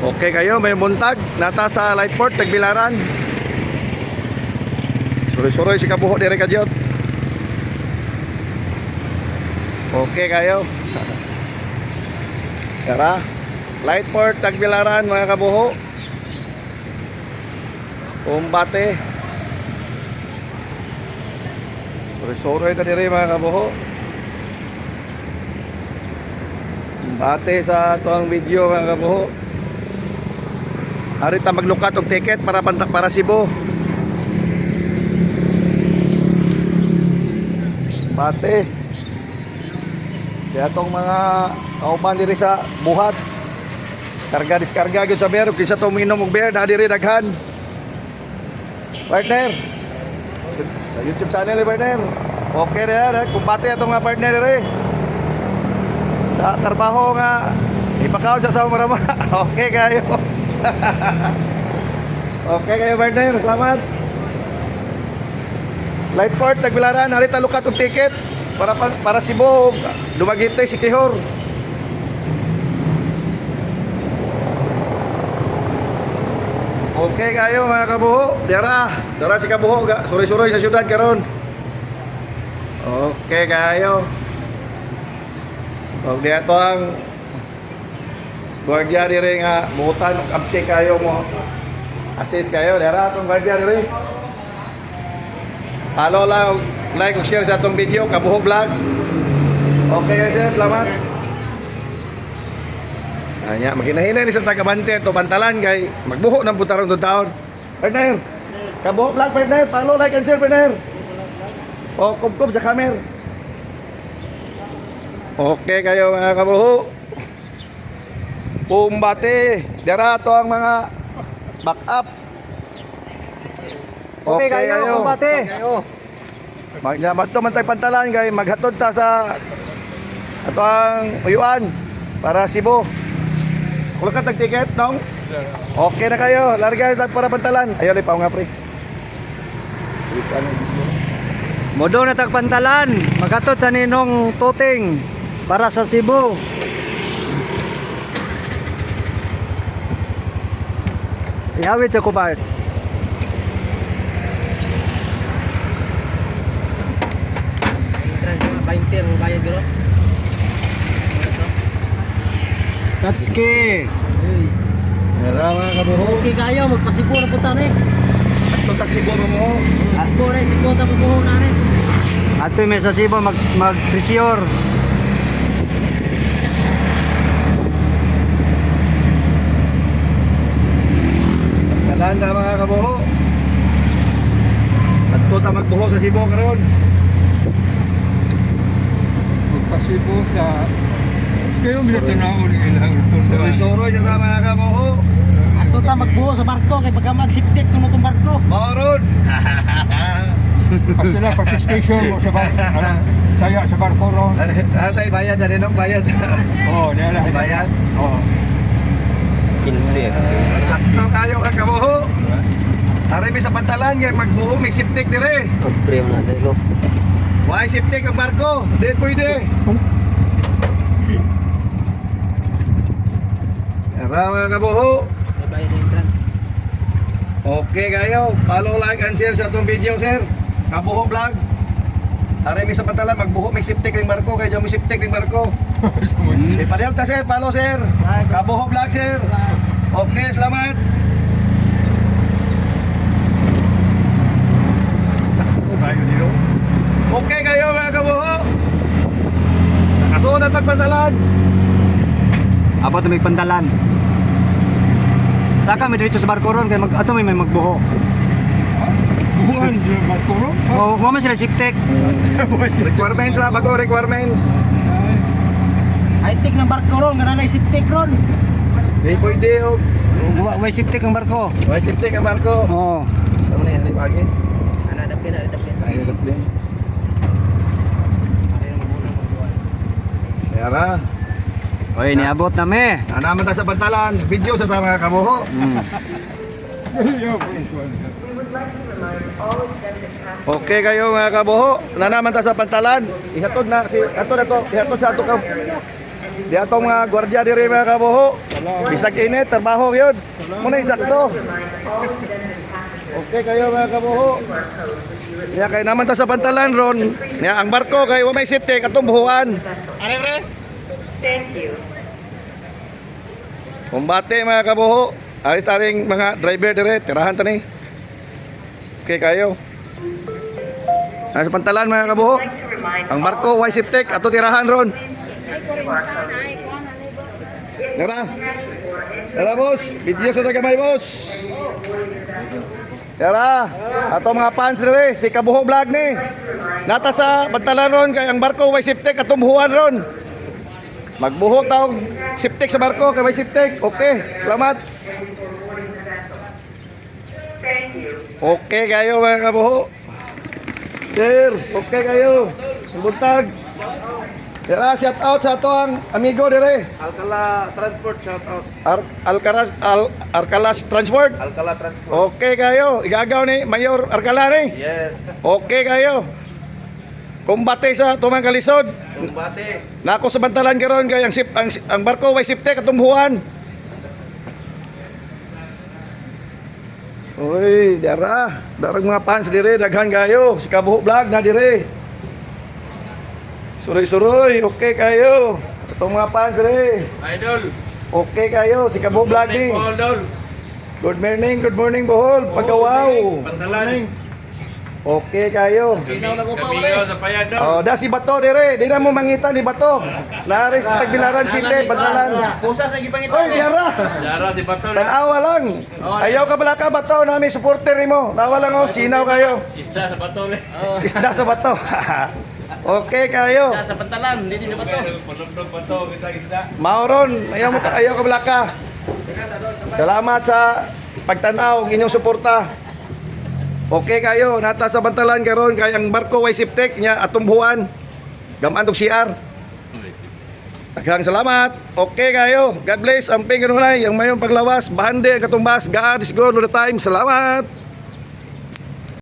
Okay kayo, may buntag nata sa Lightport, Tagbilaran. Suroy-suroy si kabuho dire kadyot. Okay kayo. Tara, Lightport, Tagbilaran mga kabuho. Umbate. Suroy-suroy ta dire mga kabuho. Umbate sa tuang video mga kabuho. Ari ta maglukat og ticket para Cebu. Bate. Kaya tong mga kauban diri sa buhat. Karga diskarga gyud sa beer kaysa to minom og beer na diri daghan. Partner. Sa YouTube channel ni partner. Okay ra kumbate atong mga partner diri. Sa trabaho nga ipakaw sa marama. Okay kayo. Okay kayo partner, salamat. Lightport, Tagbilaran, harita lukat og ticket para Cebu, Dumaguete, Siquijor. Okay kayo mga kabuho, dara si kabuho, suroy-suroy sa syudad karon. Okay kayo. Og dito ang guardia dire nga buutan kapte kayo mo assist kayo dara atong guardia dire. Follow lang, like ug share sa atong video Kabuho Vlog. Okay guys, salamat. Anya maginahinay ni sa taga-bante to Pantalan kay magbuho nang butarong taon. Partner, Kabuho Vlog partner, follow, like and share partner. O kubkob sa camera. Okay kayo mga kabuho. Umbate, dara to ang mga backup. Okay kayo, umbate. Magyamat to man tay Pantalan kay maghatod ta sa ato ang uyuan para Cebu. Kulo ka tag ticket nong? Okay na kayo, larga ta para Pantalan. Ayo li pa nga pre. Modo na tag Pantalan, maghatod sa ninong tuting para sa Cebu. Ihawid sa kubart. That's key. Dara mga kabuho. Okay kayo, magpasibo na punta na eh. Ato ta Cebu mo. Sibo na pupuho na eh. Ato may sa Cebu mag-pressure. Kalanda mga kabuho. Ato ta magbuho sa Cebu karon. Magpasibo sa kayo minatanaon ng ilang Suroy-suroy sa mga kabuho. Ato ta magbuho sa barko kay pagka magsiptik kuno tong barko. Maron. kasi na participation mo sa barko. Kaya sa barko ron. Atay bayad na rin ang bayad. Oo, nila. Bayad. Oo. Kinsin. Sakto kayo ka kabuho. Ari mi sa Pantalan kay magbuho may siptik dire. Pagprem na tayo. Why siptik ang barko? Di pwede. Tara mga kabuho. Bayad ng entrance. Okay kayo. Follow, like, and share sa itong video sir. Kabuho Vlog. Ari mi sa Pantalan magbuho may siptik ring barko kay diyo may siptik ring barko. Ipadayon ta sir, follow sir. Kabuho Vlog sir. Okay, salamat. Okay kayo mga kabuho. Nakasunod ang Pantalan. Abot may Pantalan. Saka may diretso sa barko ron kay ato may magbuho. Buwan sa barko ron. O mo man sila siptek. Requirements na bago requirements. High-tech ng barko ron, ganun na isiptik ron. Di pwede o. Way siptek ang barko. May siptik ang barko. Oo. Ano na yan, lagi? Ana dapin. Ay, dapat Kaya na. Oy, niabot na me. Nanaman tayo sa Pantalan. Video sa mga kabuho. Okay kayo mga kabuho. Nanaman tayo sa Pantalan. Ihatod na si ato na to. Ihatod sa ato ka. Di atong mga gwardiya diri mga kabuho. Bisag init, trabaho yun. Muna isakto. Okay kayo mga kabuho. Niya kay naman ta sa pantalan ron. Niya ang barko kay wa may safety katong buhuan. Thank you. Kumbate mga kabuho. Ay taring mga driver dire, tirahan ta ni. Okay kayo. Sa pantalan mga kabuho. I'd like to remind Ang barko way safety ato tirahan ron. Tara. Tara boss, video sa tagamay boss. Tara, ato mga fans dire, si Kabuho Vlog ni. Nata sa pantalan ron kay ang barko way safety atong buhuan ron. Magbuho taog safety sa barko kay way safety. Okay, salamat. Thank you. Okay kayo mga kabuho. Sir, okay kayo. Buntag. Tara, shout out sa ato ang amigo dire. Alcala Transport, shout out. Arcalas Transport. Alcala Transport. Okay kayo. Igagaw ni Mayor Arcala ni. Yes. Okay kayo. Kumbate sa tumang kalisod. Kumbate. Nako sa bantalan karon kay ang barko way safety katumbuhan. Uy, dara. Darag mga fans dire, daghan kayo. Si Kabuho Vlog na dire. Suroy-suroy, okay kayo. Itong mga fans dire. Idol. Okay kayo, si Kabuho Vlog ni. Idol. Good morning Bohol. Pagkawaw. Pantalan. Okay kayo. Kamigaw sa Payado. Oh, da si Bato dire, di na mo mangitan ni Bato. Naris Tagbilaran City, Bantalan. Pusa sa gipangit. Oy, diara. Dara si Bato na. Tanawa lang. Ayaw ka bala ka Bato, nami supporter nimo. Tawa lang oh, sinaw kayo. Isda sa Bato le. Isda sa Bato. Okay kayo. Sa pantalan, dito sa bato. Panundog Bato kita isda. Mauron, ayaw ka bala ka. Salamat sa pagtanaw, inyong suporta. Okay kayo, nata sa Bantalan karon kay ang barko way safety nya atong buhuan. Gaman tog CR. Daghang salamat. Okay kayo. God bless. Amping kanunay ang mayong paglawas, bahande katumbas, God is good all the time. Salamat.